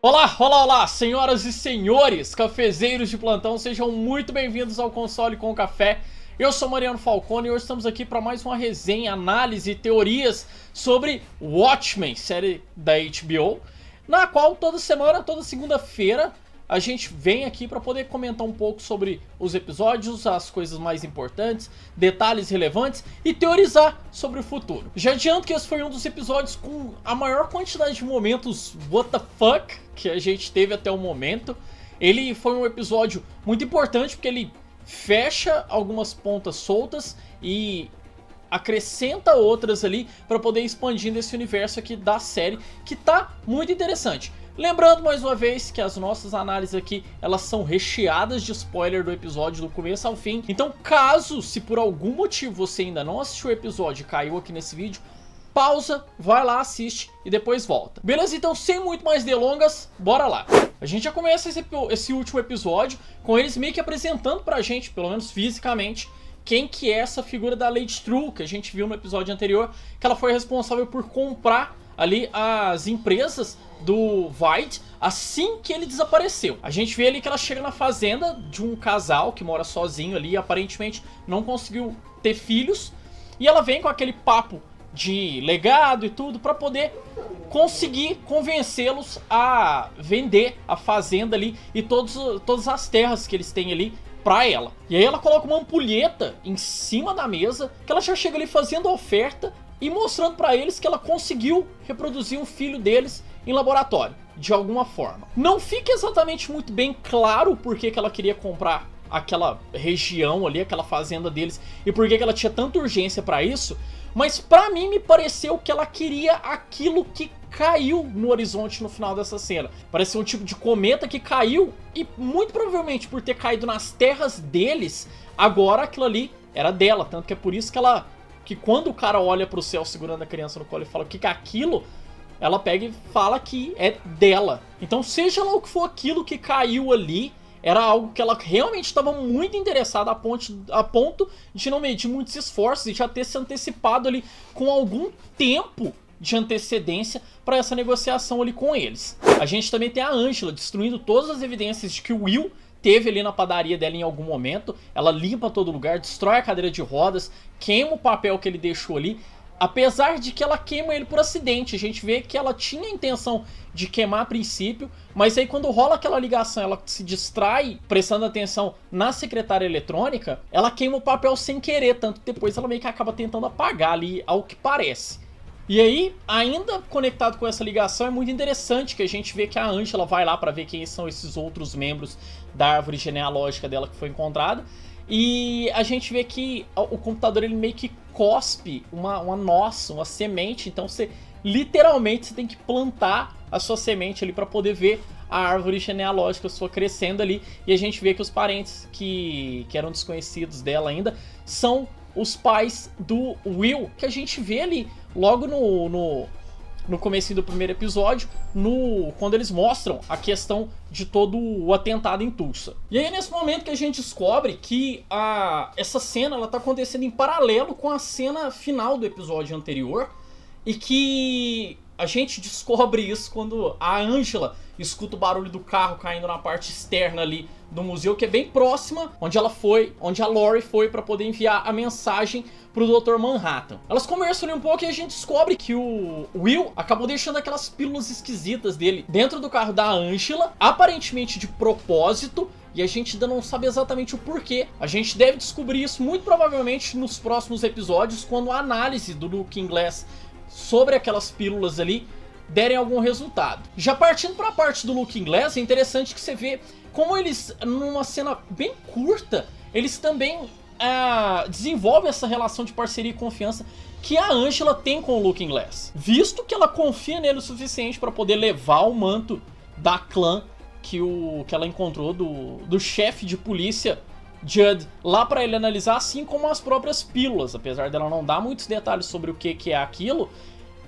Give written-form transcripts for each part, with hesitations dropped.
Olá, olá, olá, senhoras e senhores, cafezeiros de plantão, sejam muito bem-vindos ao Console com Café. Eu sou Mariano Falcone e hoje estamos aqui para mais uma resenha, análise e teorias sobre Watchmen, série da HBO, na qual toda semana, toda segunda-feira, a gente vem aqui para poder comentar um pouco sobre os episódios, as coisas mais importantes, detalhes relevantes e teorizar sobre o futuro. Já adianto que esse foi um dos episódios com a maior quantidade de momentos what the fuck que a gente teve até o momento. Ele foi um episódio muito importante porque ele fecha algumas pontas soltas e acrescenta outras ali para poder expandir esse universo aqui da série, que tá muito interessante. Lembrando mais uma vez que as nossas análises aqui, elas são recheadas de spoiler do episódio do começo ao fim. Então caso, se por algum motivo você ainda não assistiu o episódio e caiu aqui nesse vídeo, pausa, vai lá, assiste e depois volta. Beleza? Então sem muito mais delongas, bora lá. A gente já começa esse último episódio com eles meio que apresentando pra gente, pelo menos fisicamente, quem que é essa figura da Lady Trill, que a gente viu no episódio anterior, que ela foi responsável por comprar ali as empresas do Veidt assim que ele desapareceu. A gente vê ali que ela chega na fazenda de um casal que mora sozinho ali, aparentemente não conseguiu ter filhos, e ela vem com aquele papo de legado e tudo para poder conseguir convencê-los a vender a fazenda ali e todas as terras que eles têm ali pra ela. E aí ela coloca uma ampulheta em cima da mesa, que ela já chega ali fazendo a oferta e mostrando pra eles que ela conseguiu reproduzir um filho deles em laboratório, de alguma forma. Não fica exatamente muito bem claro por que ela queria comprar aquela região ali, aquela fazenda deles, e por que ela tinha tanta urgência pra isso, mas pra mim me pareceu que ela queria aquilo que caiu no horizonte no final dessa cena. Parecia um tipo de cometa que caiu e muito provavelmente por ter caído nas terras deles, agora aquilo ali era dela, tanto que é por isso que quando o cara olha pro céu segurando a criança no colo e fala o que é aquilo, ela pega e fala que é dela. Então seja lá o que for aquilo que caiu ali, era algo que ela realmente estava muito interessada a ponto de não medir muitos esforços e já ter se antecipado ali com algum tempo de antecedência para essa negociação ali com eles. A gente também tem a Angela destruindo todas as evidências de que o Will teve ali na padaria dela em algum momento. Ela limpa todo lugar, destrói a cadeira de rodas, queima o papel que ele deixou ali. Apesar de que ela queima ele por acidente, a gente vê que ela tinha a intenção de queimar a princípio, mas aí quando rola aquela ligação, ela se distrai prestando atenção na secretária eletrônica, ela queima o papel sem querer, tanto que depois ela meio que acaba tentando apagar ali, ao que parece. E aí, ainda conectado com essa ligação, é muito interessante que a gente vê que a Angela vai lá para ver quem são esses outros membros da árvore genealógica dela que foi encontrada. E a gente vê que o computador ele meio que cospe uma noz, uma semente. Então você literalmente tem que plantar a sua semente ali para poder ver a árvore genealógica sua crescendo ali. E a gente vê que os parentes que eram desconhecidos dela ainda são os pais do Will, que a gente vê ali logo no começo do primeiro episódio, quando eles mostram a questão de todo o atentado em Tulsa. E aí nesse momento que a gente descobre que essa cena ela tá acontecendo em paralelo com a cena final do episódio anterior, e que a gente descobre isso quando a Angela escuta o barulho do carro caindo na parte externa ali do museu, que é bem próxima onde a Lori foi para poder enviar a mensagem pro Dr. Manhattan. Elas conversam ali um pouco e a gente descobre que o Will acabou deixando aquelas pílulas esquisitas dele dentro do carro da Angela, aparentemente de propósito, e a gente ainda não sabe exatamente o porquê. A gente deve descobrir isso muito provavelmente nos próximos episódios, quando a análise do Looking Glass sobre aquelas pílulas ali derem algum resultado. Já partindo para a parte do Looking Glass, é interessante que você vê como eles, numa cena bem curta, eles também desenvolvem essa relação de parceria e confiança que a Angela tem com o Looking Glass, visto que ela confia nele o suficiente para poder levar o manto da clã que ela encontrou do chefe de polícia Judd lá para ele analisar, assim como as próprias pílulas. Apesar dela não dar muitos detalhes sobre o que é aquilo,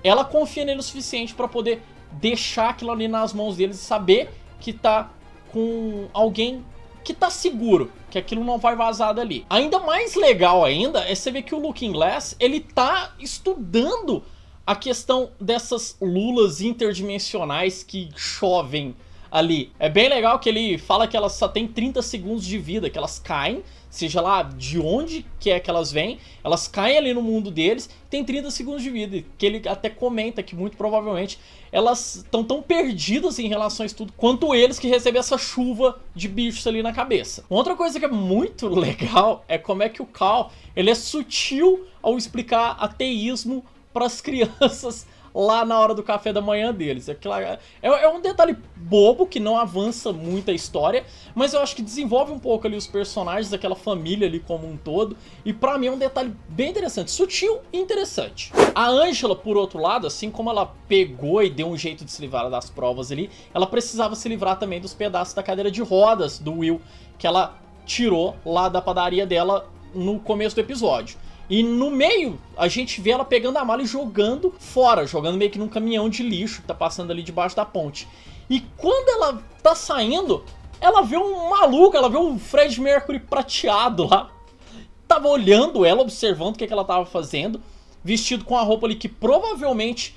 ela confia nele o suficiente para poder deixar aquilo ali nas mãos deles e saber que tá com alguém que tá seguro, que aquilo não vai vazar dali. Ainda mais legal ainda é você ver que o Looking Glass, ele tá estudando a questão dessas lulas interdimensionais que chovem ali. É bem legal que ele fala que elas só tem 30 segundos de vida, que elas caem, seja lá de onde que é que elas vêm, elas caem ali no mundo deles, tem 30 segundos de vida, que ele até comenta que muito provavelmente elas estão tão perdidas em relação a isso tudo, quanto eles que recebem essa chuva de bichos ali na cabeça. Outra coisa que é muito legal é como é que o Cal, ele é sutil ao explicar ateísmo para as crianças lá na hora do café da manhã deles. É um detalhe bobo que não avança muito a história, mas eu acho que desenvolve um pouco ali os personagens daquela família ali como um todo, e pra mim é um detalhe bem interessante, sutil e interessante. A Angela, por outro lado, assim como ela pegou e deu um jeito de se livrar das provas ali, ela precisava se livrar também dos pedaços da cadeira de rodas do Will, que ela tirou lá da padaria dela no começo do episódio. E no meio, a gente vê ela pegando a mala e jogando fora, jogando meio que num caminhão de lixo que tá passando ali debaixo da ponte. E quando ela tá saindo, ela vê um maluco, ela vê um Fred Mercury prateado lá. Tava olhando ela, observando o que ela tava fazendo, vestido com a roupa ali que provavelmente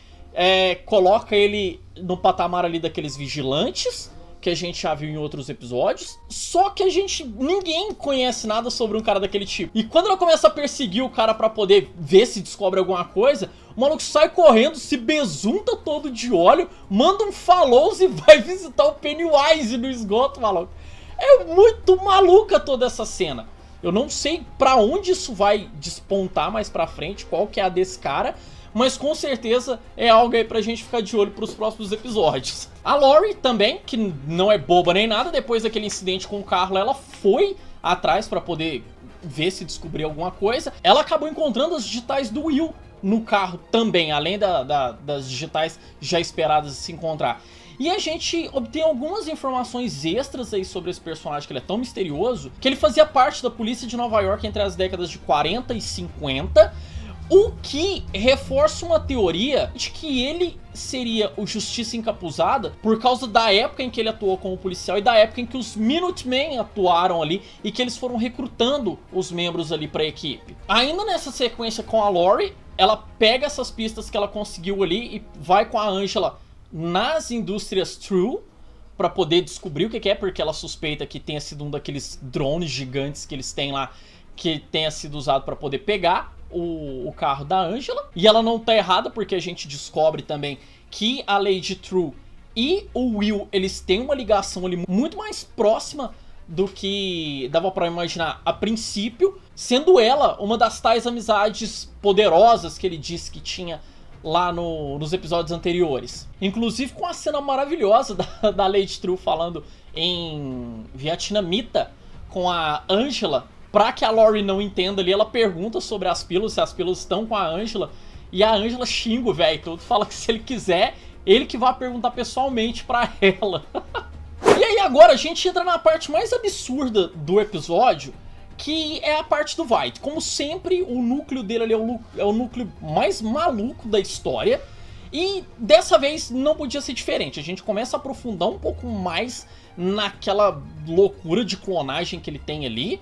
coloca ele no patamar ali daqueles vigilantes, que a gente já viu em outros episódios, só que ninguém conhece nada sobre um cara daquele tipo. E quando ela começa a perseguir o cara pra poder ver se descobre alguma coisa, o maluco sai correndo, se besunta todo de óleo, manda um fallows e vai visitar o Pennywise no esgoto, maluco. É muito maluca toda essa cena. Eu não sei pra onde isso vai despontar mais pra frente, qual que é a desse cara, mas com certeza é algo aí pra gente ficar de olho pros próximos episódios. A Lori também, que não é boba nem nada, depois daquele incidente com o carro, ela foi atrás pra poder ver se descobrir alguma coisa. Ela acabou encontrando as digitais do Will no carro também, além das digitais já esperadas de se encontrar. E a gente obtém algumas informações extras aí sobre esse personagem, que ele é tão misterioso, que ele fazia parte da polícia de Nova York entre as décadas de 40 e 50, o que reforça uma teoria de que ele seria o Justiça Encapuzada por causa da época em que ele atuou como policial e da época em que os Minutemen atuaram ali e que eles foram recrutando os membros ali pra equipe. Ainda nessa sequência com a Lori, ela pega essas pistas que ela conseguiu ali e vai com a Angela nas indústrias True pra poder descobrir o que é, porque ela suspeita que tenha sido um daqueles drones gigantes que eles têm lá, que tenha sido usado pra poder pegar o carro da Angela. E ela não tá errada, porque a gente descobre também que a Lady True e o Will, eles têm uma ligação ali muito mais próxima do que dava pra imaginar a princípio, sendo ela uma das tais amizades poderosas que ele disse que tinha lá nos episódios anteriores. Inclusive com a cena maravilhosa da Lady True falando em vietnamita com a Angela. Pra que a Lori não entenda ali, ela pergunta sobre as pílulas, se as pílulas estão com a Angela. E a Angela xinga o velho todo, fala que se ele quiser, ele que vai perguntar pessoalmente pra ela. E aí agora a gente entra na parte mais absurda do episódio, que é a parte do Veidt. Como sempre, o núcleo dele ali é o núcleo mais maluco da história. E dessa vez não podia ser diferente. A gente começa a aprofundar um pouco mais naquela loucura de clonagem que ele tem ali.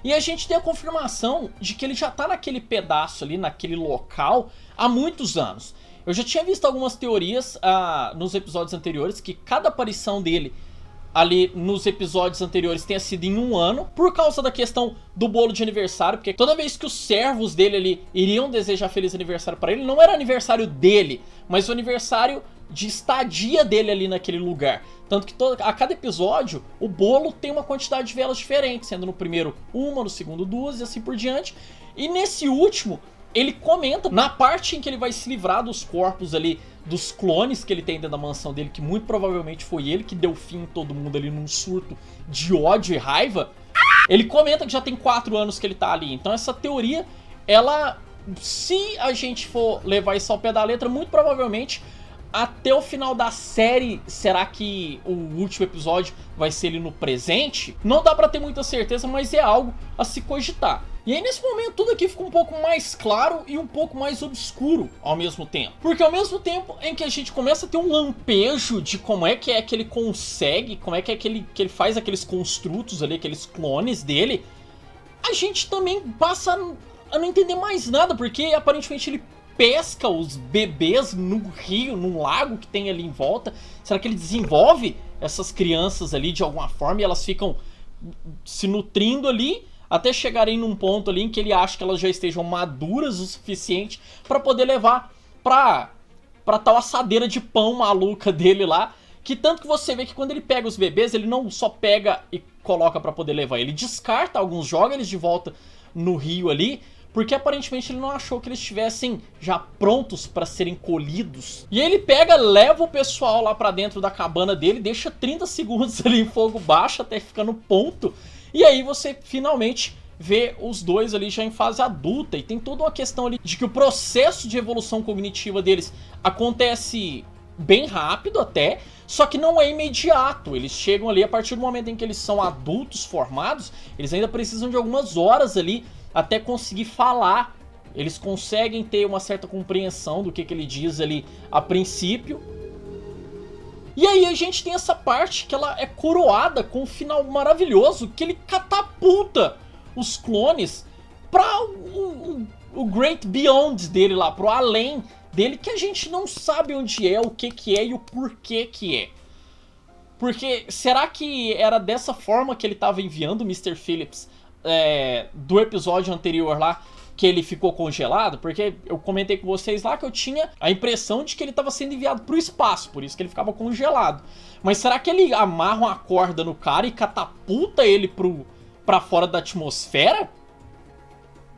E a gente tem a confirmação de que ele já tá naquele pedaço ali, naquele local, há muitos anos. Eu já tinha visto algumas teorias nos episódios anteriores, que cada aparição dele ali nos episódios anteriores tenha sido em um ano, por causa da questão do bolo de aniversário, porque toda vez que os servos dele ali iriam desejar feliz aniversário pra ele, não era aniversário dele, mas o aniversário de estadia dele ali naquele lugar. Tanto que a cada episódio, o bolo tem uma quantidade de velas diferente, sendo no primeiro uma, no segundo duas e assim por diante. E nesse último, ele comenta, na parte em que ele vai se livrar dos corpos ali, dos clones que ele tem dentro da mansão dele, que muito provavelmente foi ele que deu fim em todo mundo ali num surto de ódio e raiva. Ele comenta que já tem 4 anos que ele tá ali. Então essa teoria, ela, se a gente for levar isso ao pé da letra, muito provavelmente até o final da série, será que o último episódio vai ser ele no presente? Não dá pra ter muita certeza, mas é algo a se cogitar. E aí nesse momento tudo aqui fica um pouco mais claro e um pouco mais obscuro ao mesmo tempo. Porque ao mesmo tempo em que a gente começa a ter um lampejo de como é que ele consegue, como é que ele faz aqueles construtos ali, aqueles clones dele, a gente também passa a não entender mais nada, porque aparentemente ele pesca os bebês no rio, num lago que tem ali em volta? Será que ele desenvolve essas crianças ali de alguma forma e elas ficam se nutrindo ali até chegarem num ponto ali em que ele acha que elas já estejam maduras o suficiente para poder levar pra tal assadeira de pão maluca dele lá? Que tanto que você vê que quando ele pega os bebês, ele não só pega e coloca pra poder levar, ele descarta alguns, joga eles de volta no rio ali, porque aparentemente ele não achou que eles estivessem já prontos pra serem colhidos. E aí ele pega, leva o pessoal lá pra dentro da cabana dele, deixa 30 segundos ali em fogo baixo até ficar no ponto, e aí você finalmente vê os dois ali já em fase adulta. E tem toda uma questão ali de que o processo de evolução cognitiva deles acontece bem rápido até, só que não é imediato. Eles chegam ali a partir do momento em que eles são adultos formados, eles ainda precisam de algumas horas ali até conseguir falar. Eles conseguem ter uma certa compreensão do que ele diz ali a princípio. E aí a gente tem essa parte que ela é coroada com um final maravilhoso, que ele catapulta os clones para o Great Beyond dele lá, pro além dele, que a gente não sabe onde é, o que é e o porquê que é. Porque será que era dessa forma que ele estava enviando o Mr. Phillips do episódio anterior lá, que ele ficou congelado? Porque eu comentei com vocês lá que eu tinha a impressão de que ele estava sendo enviado pro espaço, por isso que ele ficava congelado. Mas será que ele amarra uma corda no cara e catapulta ele pra fora da atmosfera?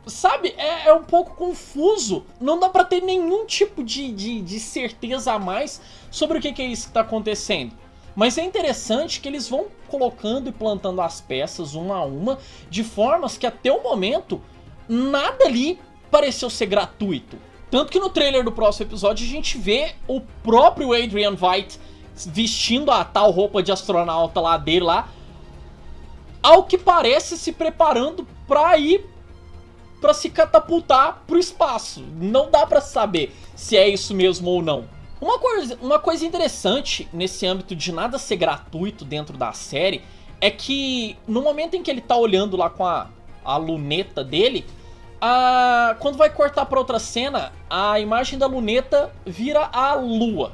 Sabe, é um pouco confuso. Não dá pra ter nenhum tipo de certeza a mais sobre o que é isso que tá acontecendo. Mas é interessante que eles vão colocando e plantando as peças uma a uma, de formas que até o momento nada ali pareceu ser gratuito. Tanto que no trailer do próximo episódio a gente vê o próprio Adrian Veidt vestindo a tal roupa de astronauta lá dele lá, ao que parece se preparando pra ir pra se catapultar pro espaço. Não dá pra saber se é isso mesmo ou não. Uma coisa interessante nesse âmbito de nada ser gratuito dentro da série é que no momento em que ele tá olhando lá com a luneta dele, quando vai cortar pra outra cena, a imagem da luneta vira a lua.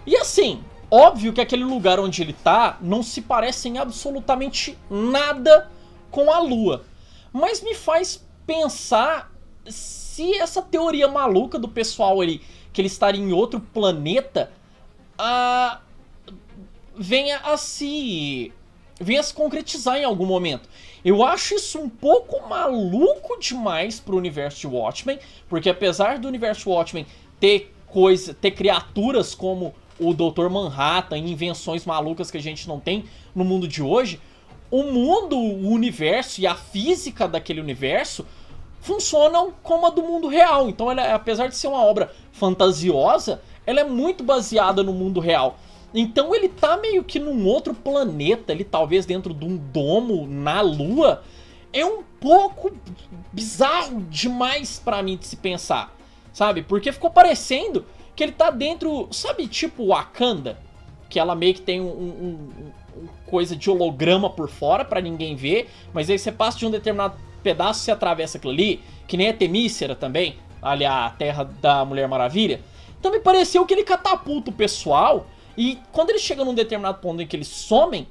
E assim, óbvio que aquele lugar onde ele tá não se parece em absolutamente nada com a lua. Mas me faz pensar se essa teoria maluca do pessoal ali, que ele estaria em outro planeta, venha a se concretizar em algum momento. Eu acho isso um pouco maluco demais pro universo de Watchmen, porque apesar do universo Watchmen ter criaturas como o Dr. Manhattan e invenções malucas que a gente não tem no mundo de hoje, o mundo, o universo e a física daquele universo funcionam como a do mundo real. Então, apesar de ser uma obra fantasiosa, ela é muito baseada no mundo real. Então ele tá meio que num outro planeta, ele talvez dentro de um domo na Lua. É um pouco bizarro demais pra mim de se pensar, sabe? Porque ficou parecendo que ele tá dentro, sabe, tipo Wakanda? Que ela meio que tem coisa de holograma por fora pra ninguém ver, mas aí você passa de um determinado pedaço, você atravessa aquilo ali, que nem a Temícera também, ali a terra da Mulher Maravilha. Então me pareceu que ele catapulta o pessoal, e quando eles chegam num determinado ponto em que eles somem,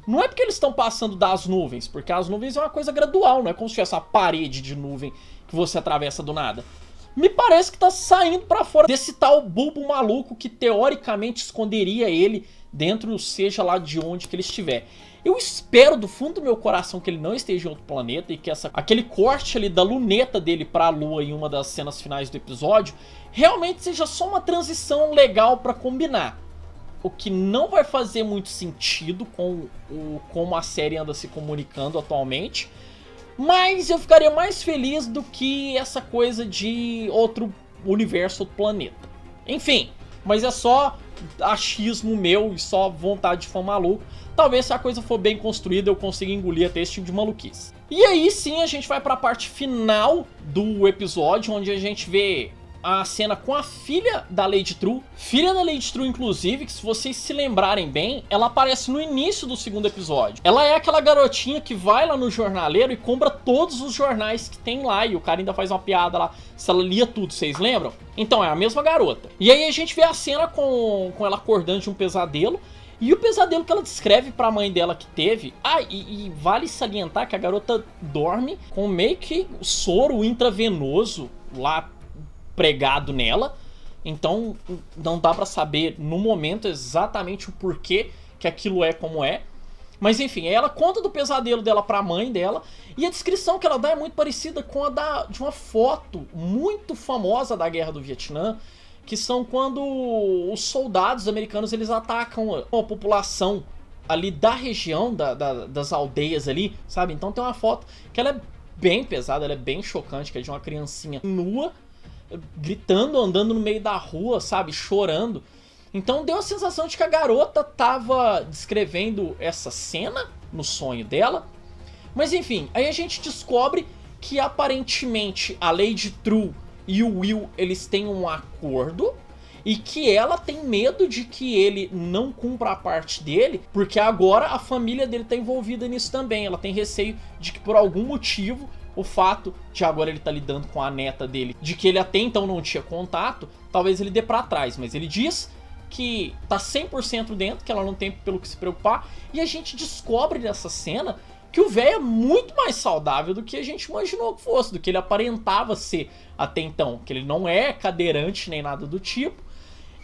não é porque eles estão passando das nuvens, porque as nuvens é uma coisa gradual, não é como se tivesse uma parede de nuvem que você atravessa do nada. Me parece que tá saindo pra fora desse tal bulbo maluco que teoricamente esconderia ele dentro, seja lá de onde que ele estiver. Eu espero do fundo do meu coração que ele não esteja em outro planeta e que aquele corte ali da luneta dele pra Lua em uma das cenas finais do episódio realmente seja só uma transição legal pra combinar. O que não vai fazer muito sentido com como a série anda se comunicando atualmente. Mas eu ficaria mais feliz do que essa coisa de outro universo, outro planeta. Enfim, mas é só achismo meu e só vontade de fã maluco. Talvez se a coisa for bem construída eu consiga engolir até esse tipo de maluquice. E aí sim a gente vai pra parte final do episódio, onde a gente vê a cena com a filha da Lady True. Filha da Lady True, inclusive, que se vocês se lembrarem bem, ela aparece no início do segundo episódio. Ela é aquela garotinha que vai lá no jornaleiro e compra todos os jornais que tem lá. E o cara ainda faz uma piada lá, se ela lia tudo, vocês lembram? Então, é a mesma garota. E aí a gente vê a cena com ela acordando de um pesadelo. E o pesadelo que ela descreve pra mãe dela que teve... Ah, e vale salientar que a garota dorme com meio que soro intravenoso lá pregado nela. Então não dá pra saber no momento exatamente o porquê que aquilo é como é. Mas enfim, ela conta do pesadelo dela pra mãe dela. E a descrição que ela dá é muito parecida com a de uma foto muito famosa da Guerra do Vietnã. Que são quando os soldados americanos eles atacam a população ali da região, das aldeias ali, sabe? Então tem uma foto que ela é bem pesada, ela é bem chocante, que é de uma criancinha nua, gritando, andando no meio da rua, sabe? Chorando. Então deu a sensação de que a garota tava descrevendo essa cena no sonho dela. Mas enfim, aí a gente descobre que aparentemente a Lady True e o Will, eles têm um acordo e que ela tem medo de que ele não cumpra a parte dele, porque agora a família dele tá envolvida nisso também. Ela tem receio de que por algum motivo, o fato de agora ele tá lidando com a neta dele, de que ele até então não tinha contato, talvez ele dê pra trás. Mas ele diz que tá 100% dentro, que ela não tem pelo que se preocupar. E a gente descobre nessa cena que o velho é muito mais saudável do que a gente imaginou que fosse, do que ele aparentava ser até então, que ele não é cadeirante nem nada do tipo,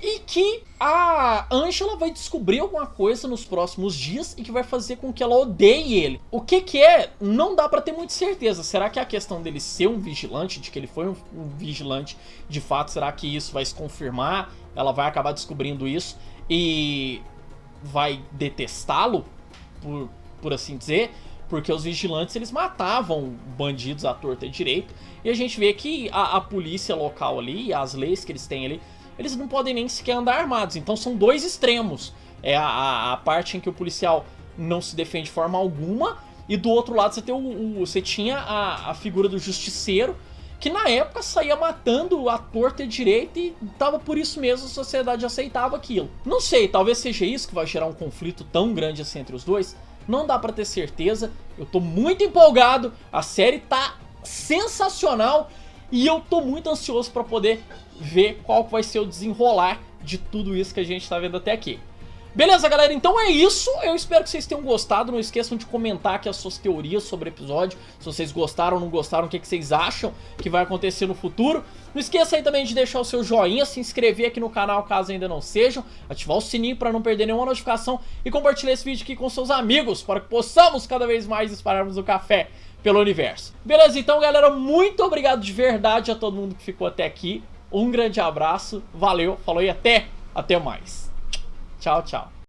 e que a Angela vai descobrir alguma coisa nos próximos dias e que vai fazer com que ela odeie ele. O que é, não dá pra ter muita certeza. Será que é a questão dele ser um vigilante, de que ele foi um vigilante de fato, será que isso vai se confirmar? Ela vai acabar descobrindo isso e vai detestá-lo, por assim dizer? Porque os vigilantes, eles matavam bandidos à torta e direito. E a gente vê que a polícia local ali, as leis que eles têm ali, eles não podem nem sequer andar armados. Então são dois extremos. É a parte em que o policial não se defende de forma alguma. E do outro lado você tinha a figura do justiceiro, que na época saía matando à torta e direito. E tava por isso mesmo a sociedade aceitava aquilo. Não sei, talvez seja isso que vai gerar um conflito tão grande assim entre os dois. Não dá pra ter certeza, eu tô muito empolgado, a série tá sensacional e eu tô muito ansioso pra poder ver qual vai ser o desenrolar de tudo isso que a gente tá vendo até aqui. Beleza, galera? Então é isso. Eu espero que vocês tenham gostado. Não esqueçam de comentar aqui as suas teorias sobre o episódio. Se vocês gostaram ou não gostaram, o que vocês acham que vai acontecer no futuro. Não esqueça aí também de deixar o seu joinha, se inscrever aqui no canal caso ainda não sejam, ativar o sininho para não perder nenhuma notificação e compartilhar esse vídeo aqui com seus amigos para que possamos cada vez mais espalharmos o café pelo universo. Beleza? Então, galera, muito obrigado de verdade a todo mundo que ficou até aqui. Um grande abraço, valeu, falou e até mais. Tchau, tchau.